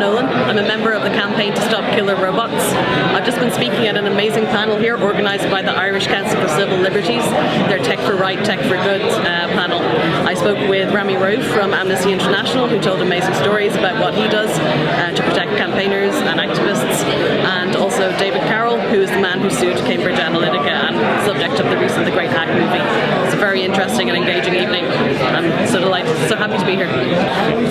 Nolan. I'm a member of the campaign to stop killer robots. I've just been speaking at an amazing panel here organised by the Irish Council for Civil Liberties, their Tech for Right, Tech for Good panel. I spoke with Ramy Raoof from Amnesty International, who told amazing stories about what he does to protect campaigners and activists, and also David Carroll, who is the man who sued Cambridge Analytica and subject of the recent The Great Hack movie. It's a very interesting and engaging evening. I'm so delighted, so happy to be here.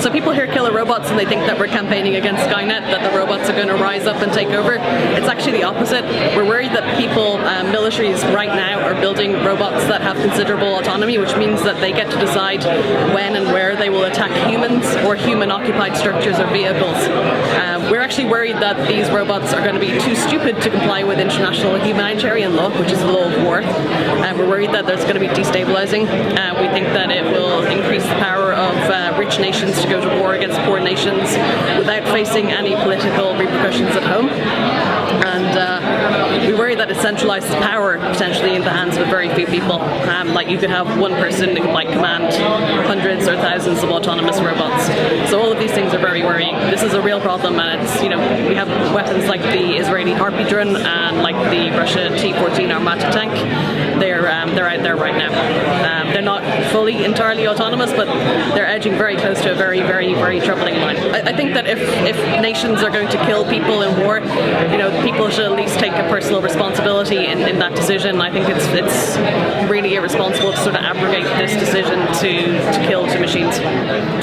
So people hear killer robots and they think that we're campaigning against Skynet, that the robots are going to rise up and take over. It's actually the opposite. We're worried that people, militaries right now, are building robots that have considerable autonomy, which means that they get to decide when and where they will attack humans or human-occupied structures or vehicles. We're actually worried that these robots are going to be too stupid to comply with international humanitarian law, which is the law of war. We're worried that there's going to be destabilizing. We think that it will increase the power of rich nations to go to war against poor nations without facing any political repercussions at home. And we worry that it centralizes power potentially in the hands of very few people. Like you could have one person who could command hundreds or thousands of autonomous robots. So all of these things are very worrying. This is a real problem, and it's, we have weapons like the Israeli Harpy drone and like the Russia T-14 Armata tank. They're out there right now. They're not fully entirely autonomous, but they're edging very close to a very, very, very troubling line. I think that if nations are going to kill people in war, people should at least take a personal responsibility in that decision. I think it's really irresponsible to sort of abrogate this decision to kill two machines.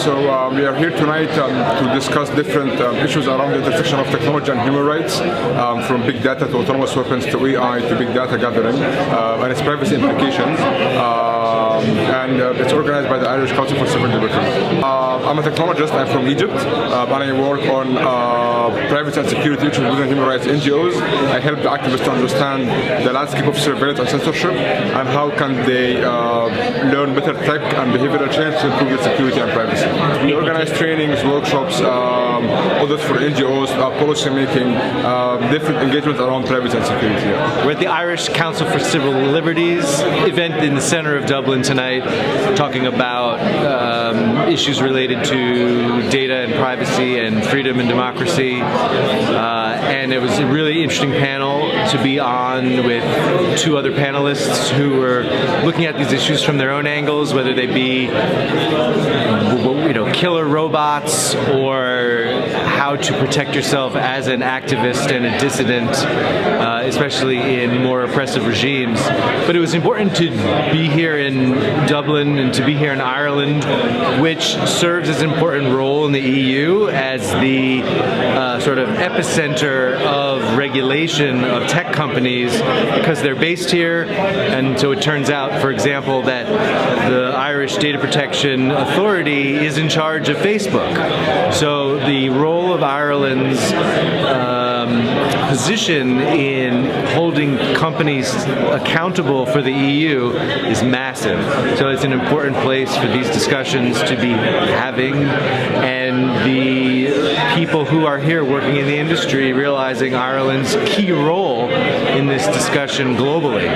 So we are here tonight to discuss different issues around the intersection of technology and human rights, from big data to autonomous weapons to AI to big data gathering and its privacy implications. And it's organized by the Irish Council for Civil Liberties. I'm a technologist. I'm from Egypt, and I work on privacy and security issues within human rights NGOs. I help the activists to understand the landscape of surveillance and censorship, and how can they learn better tech and behavioral change to improve their security and privacy. We organize trainings, workshops, audits for NGOs, policy making, different engagements around privacy and security. We're at the Irish Council for Civil Liberties event in the center of Dublin tonight, talking about issues related to data and privacy and freedom and democracy. And it was a really interesting panel to be on with two other panelists who were looking at these issues from their own angles, whether they be killer robots or how to protect yourself as an activist and a dissident, especially in more oppressive regimes. But it was important to be here in Dublin and to be here in Ireland, which serves as an important role in the EU as the sort of epicenter of regulation of tech companies, because they're based here. And so it turns out, for example, that the Irish Data Protection Authority is in charge of Facebook. So the role of Ireland's position in holding companies accountable for the EU is massive. So it's an important place for these discussions to be having, and the people who are here working in the industry realizing Ireland's key role in this discussion globally.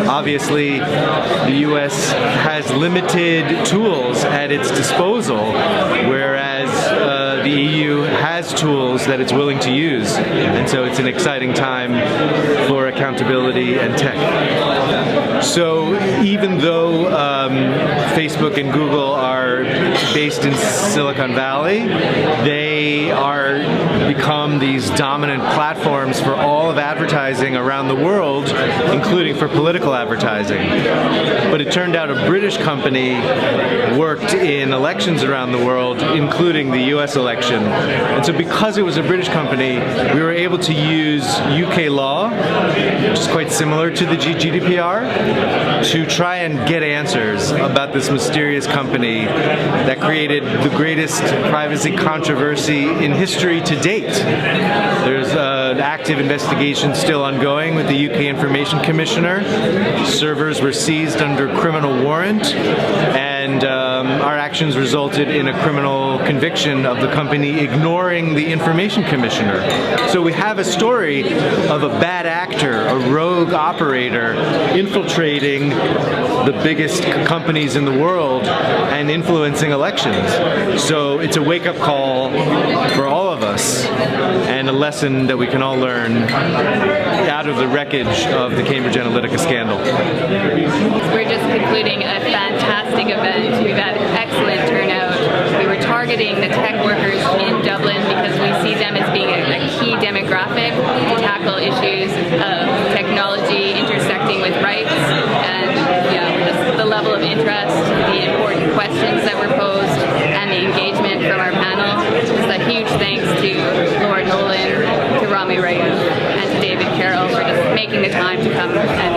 Obviously, the US has limited tools at its disposal, whereas the EU has tools that it's willing to use, and so it's an exciting time for accountability and tech. So even though Facebook and Google are based in Silicon Valley, they are become these dominant platforms for all of advertising around the world, including for political advertising. But it turned out a British company worked in elections around the world, including the US election. And so because it was a British company, we were able to use UK law, which is quite similar to the GDPR, to try and get answers about this mysterious company that created the greatest privacy controversy in history to date. There's an active investigation still ongoing with the UK Information Commissioner. Servers were seized under criminal warrant, and our actions resulted in a criminal conviction of the company ignoring the Information Commissioner. So we have a story of a bad actor, a rogue operator, infiltrating the biggest companies in the world and influencing elections. So it's a wake-up call for all of us and a lesson that we can all learn out of the wreckage of the Cambridge Analytica scandal. We're just concluding a fantastic event. We've had excellent turnout. We were targeting the tech workers in Dublin because we see them as being a key demographic to tackle issues of technology intersecting with rights, and just the level of interest, the important questions that were posed, and the engagement from our panel. Just a huge thanks to Lord Nolan, to Ramy Raoof, and to David Carroll for just making the time to come and